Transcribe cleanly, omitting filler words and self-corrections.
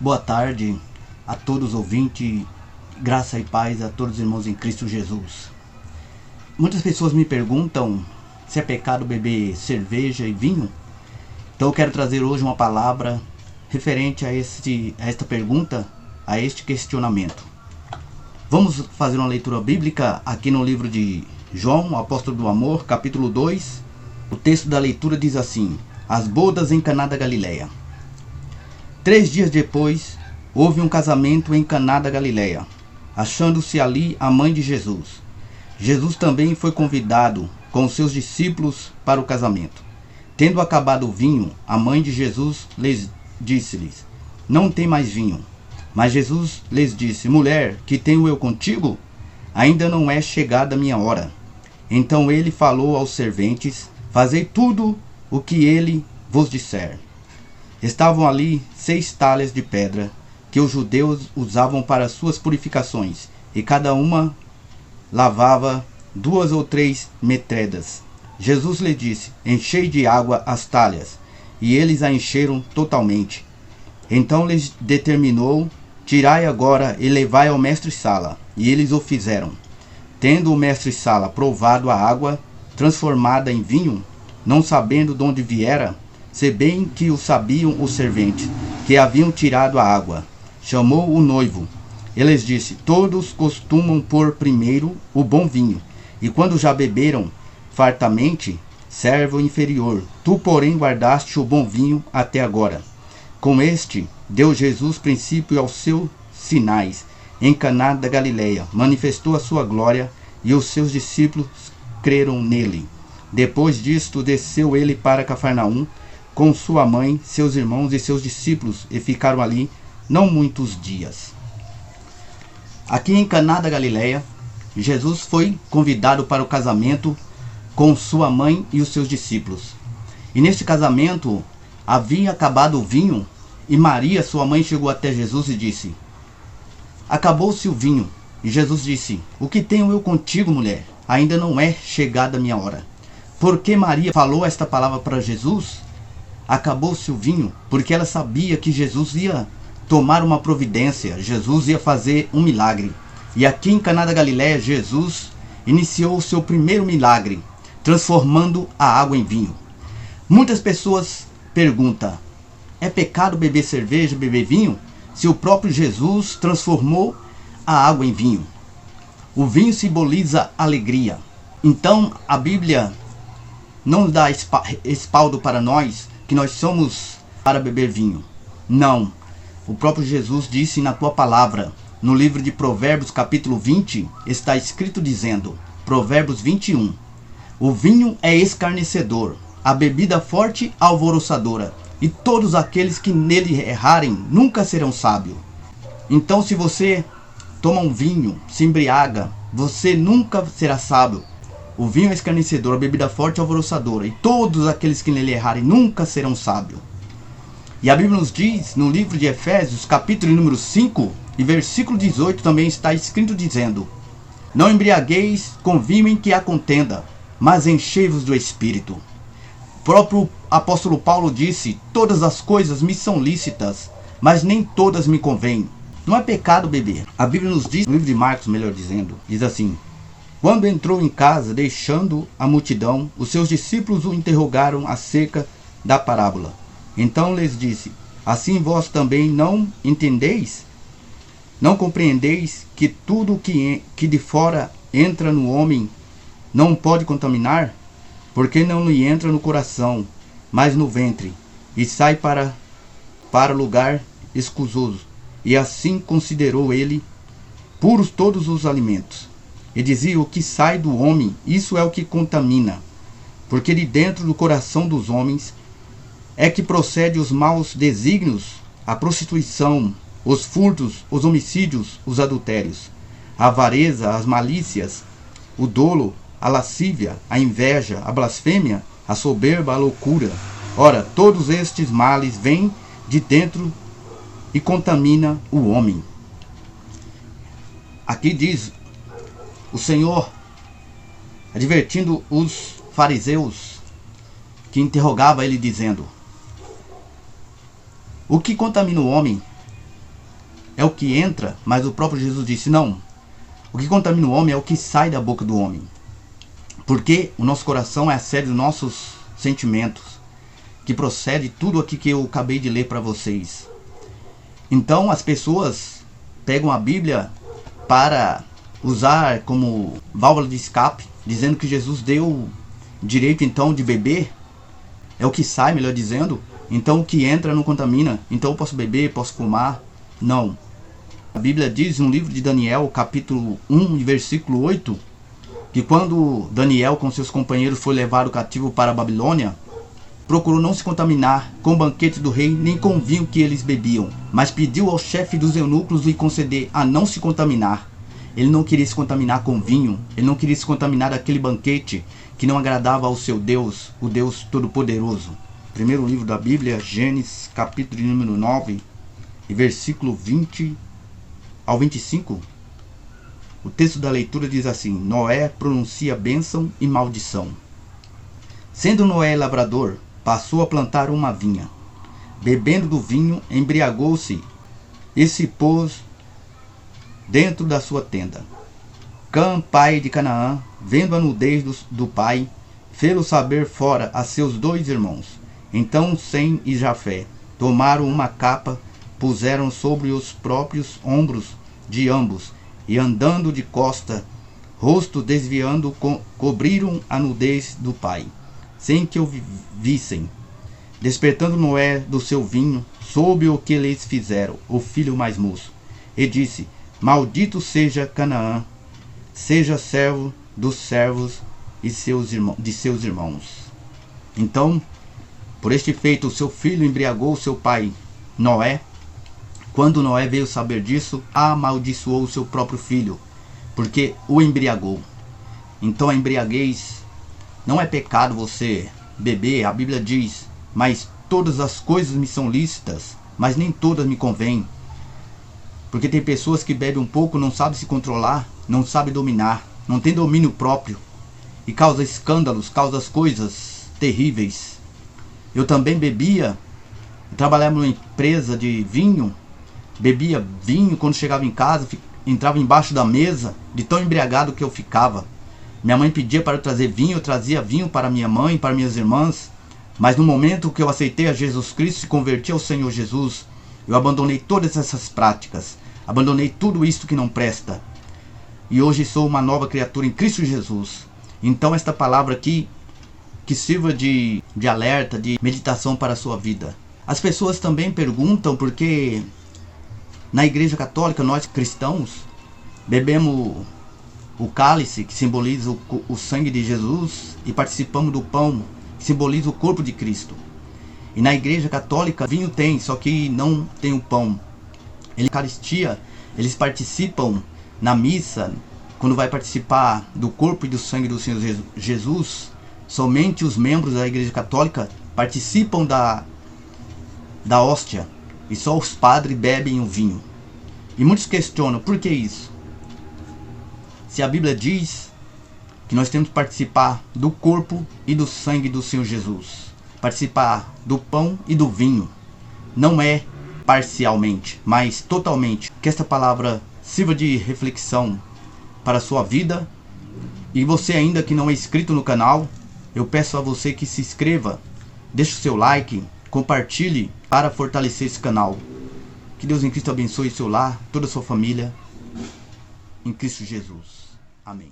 Boa tarde a todos os ouvintes, graça e paz a todos os irmãos em Cristo Jesus. Muitas pessoas me perguntam se é pecado beber cerveja e vinho. Então eu quero trazer hoje uma palavra referente a esta pergunta, a este questionamento. Vamos fazer uma leitura bíblica aqui no livro de João, o apóstolo do amor, capítulo 2. O texto da leitura diz assim: As bodas em Caná da Galileia. 3 dias depois, houve um casamento em Caná da Galileia, achando-se ali a mãe de Jesus. Jesus também foi convidado com seus discípulos para o casamento. Tendo acabado o vinho, a mãe de Jesus disse-lhes: Não tem mais vinho. Mas Jesus lhes disse: Mulher, que tenho eu contigo? Ainda não é chegada a minha hora. Então ele falou aos serventes: Fazei tudo o que ele vos disser. Estavam ali 6 talhas de pedra, que os judeus usavam para suas purificações, e cada uma lavava 2 ou 3 metredas. Jesus lhe disse: Enchei de água as talhas, e eles a encheram totalmente. Então lhes determinou: Tirai agora e levai ao mestre-sala. E eles o fizeram. Tendo o mestre-sala provado a água, transformada em vinho, não sabendo de onde viera, se bem que o sabiam os serventes, que haviam tirado a água, chamou o noivo. Ele lhes disse: Todos costumam pôr primeiro o bom vinho, e quando já beberam fartamente, serve o inferior. Tu, porém, guardaste o bom vinho até agora. Com este, deu Jesus princípio aos seus sinais. Em Caná da Galileia, manifestou a sua glória, e os seus discípulos creram nele. Depois disto, desceu ele para Cafarnaum, com sua mãe, seus irmãos e seus discípulos, e ficaram ali não muitos dias. Aqui em Caná da Galileia, Jesus foi convidado para o casamento com sua mãe e os seus discípulos. E neste casamento havia acabado o vinho, e Maria, sua mãe, chegou até Jesus e disse: Acabou-se o vinho. E Jesus disse: O que tenho eu contigo, mulher? Ainda não é chegada a minha hora. Por que Maria falou esta palavra para Jesus? Acabou-se o vinho, porque ela sabia que Jesus ia tomar uma providência, Jesus ia fazer um milagre. E aqui em Caná da Galileia, Jesus iniciou o seu primeiro milagre, transformando a água em vinho. Muitas pessoas perguntam: é pecado beber cerveja, beber vinho, se o próprio Jesus transformou a água em vinho? O vinho simboliza alegria. Então a Bíblia não dá espaldo para nós que nós somos para beber vinho. Não. O próprio Jesus disse na tua palavra, no livro de Provérbios capítulo 20, está escrito dizendo, Provérbios 21, o vinho é escarnecedor, a bebida forte alvoroçadora, e todos aqueles que nele errarem nunca serão sábios. Então, se você toma um vinho, se embriaga, você nunca será sábio. O vinho é escarnecedor, a bebida forte é alvoroçadora, e todos aqueles que nele errarem nunca serão sábios. E a Bíblia nos diz, no livro de Efésios, capítulo número 5, e versículo 18, também está escrito dizendo: Não embriagueis com vinho em que há contenda, mas enchei-vos do Espírito. O próprio apóstolo Paulo disse: Todas as coisas me são lícitas, mas nem todas me convêm. Não é pecado beber. A Bíblia nos diz, no livro de Marcos, melhor dizendo, diz assim: Quando entrou em casa, deixando a multidão, os seus discípulos o interrogaram acerca da parábola. Então lhes disse: Assim vós também não entendeis? Não compreendeis que tudo que de fora entra no homem não pode contaminar? Porque não lhe entra no coração, mas no ventre, e sai para lugar escusoso. E assim considerou ele puros todos os alimentos. E dizia: o que sai do homem, isso é o que contamina. Porque de dentro do coração dos homens é que procede os maus desígnios, a prostituição, os furtos, os homicídios, os adultérios, a avareza, as malícias, o dolo, a lascívia, a inveja, a blasfêmia, a soberba, a loucura. Ora, todos estes males vêm de dentro e contamina o homem. Aqui diz o Senhor, advertindo os fariseus que interrogava ele, dizendo: o que contamina o homem é o que entra, mas o próprio Jesus disse, não, o que contamina o homem é o que sai da boca do homem. Porque o nosso coração é a sede dos nossos sentimentos, que procede tudo aqui que eu acabei de ler para vocês. Então as pessoas pegam a Bíblia para usar como válvula de escape, dizendo que Jesus deu direito então de beber, é o que sai, melhor dizendo, então o que entra não contamina, então eu posso beber, posso fumar. Não. A Bíblia diz no livro de Daniel, capítulo 1, versículo 8, que quando Daniel com seus companheiros foi levado cativo para a Babilônia, procurou não se contaminar com o banquete do rei, nem com o vinho que eles bebiam, mas pediu ao chefe dos eunucos lhe conceder a não se contaminar. Ele não queria se contaminar com vinho, ele não queria se contaminar daquele banquete que não agradava ao seu Deus, o Deus Todo-Poderoso. Primeiro livro da Bíblia, Gênesis, capítulo número 9, e versículo 20 ao 25. O texto da leitura diz assim: Noé pronuncia bênção e maldição. Sendo Noé lavrador, passou a plantar uma vinha. Bebendo do vinho, embriagou-se e se pôs dentro da sua tenda. Cã, pai de Canaã, vendo a nudez do pai, fê-lo saber fora a seus 2 irmãos. Então Sem e Jafé tomaram uma capa, puseram sobre os próprios ombros de ambos, e andando de costa, rosto desviando, cobriram a nudez do pai, sem que o vissem. Despertando Noé do seu vinho, soube o que lhes fizeram, o filho mais moço, e disse: Maldito seja Canaã, seja servo dos servos e de seus irmãos. Então, por este feito, o seu filho embriagou seu pai Noé. Quando Noé veio saber disso, amaldiçoou o seu próprio filho, porque o embriagou. Então a embriaguez não é pecado você beber, a Bíblia diz, mas todas as coisas me são lícitas, mas nem todas me convêm. Porque tem pessoas que bebem um pouco, não sabem se controlar, não sabem dominar, não tem domínio próprio, e causa escândalos, causa coisas terríveis. Eu também bebia, trabalhava numa empresa de vinho, bebia vinho quando chegava em casa, entrava embaixo da mesa, de tão embriagado que eu ficava. Minha mãe pedia para eu trazer vinho, eu trazia vinho para minha mãe, para minhas irmãs, mas no momento que eu aceitei a Jesus Cristo e converti ao Senhor Jesus, eu abandonei todas essas práticas, abandonei tudo isso que não presta, e hoje sou uma nova criatura em Cristo Jesus. Então esta palavra aqui, que sirva de alerta, de meditação para a sua vida. As pessoas também perguntam porque na Igreja Católica, nós cristãos, bebemos o cálice, que simboliza o sangue de Jesus, e participamos do pão, que simboliza o corpo de Cristo. E na Igreja Católica, vinho tem, só que não tem o pão. Eucaristia, eles participam na missa, quando vai participar do corpo e do sangue do Senhor Jesus, somente os membros da Igreja Católica participam da hóstia, e só os padres bebem o vinho. E muitos questionam, por que isso? Se a Bíblia diz que nós temos que participar do corpo e do sangue do Senhor Jesus, participar do pão e do vinho, não é parcialmente, mas totalmente. Que esta palavra sirva de reflexão para a sua vida. E você ainda que não é inscrito no canal, eu peço a você que se inscreva, deixe o seu like, compartilhe para fortalecer esse canal. Que Deus em Cristo abençoe seu lar, toda a sua família, em Cristo Jesus. Amém.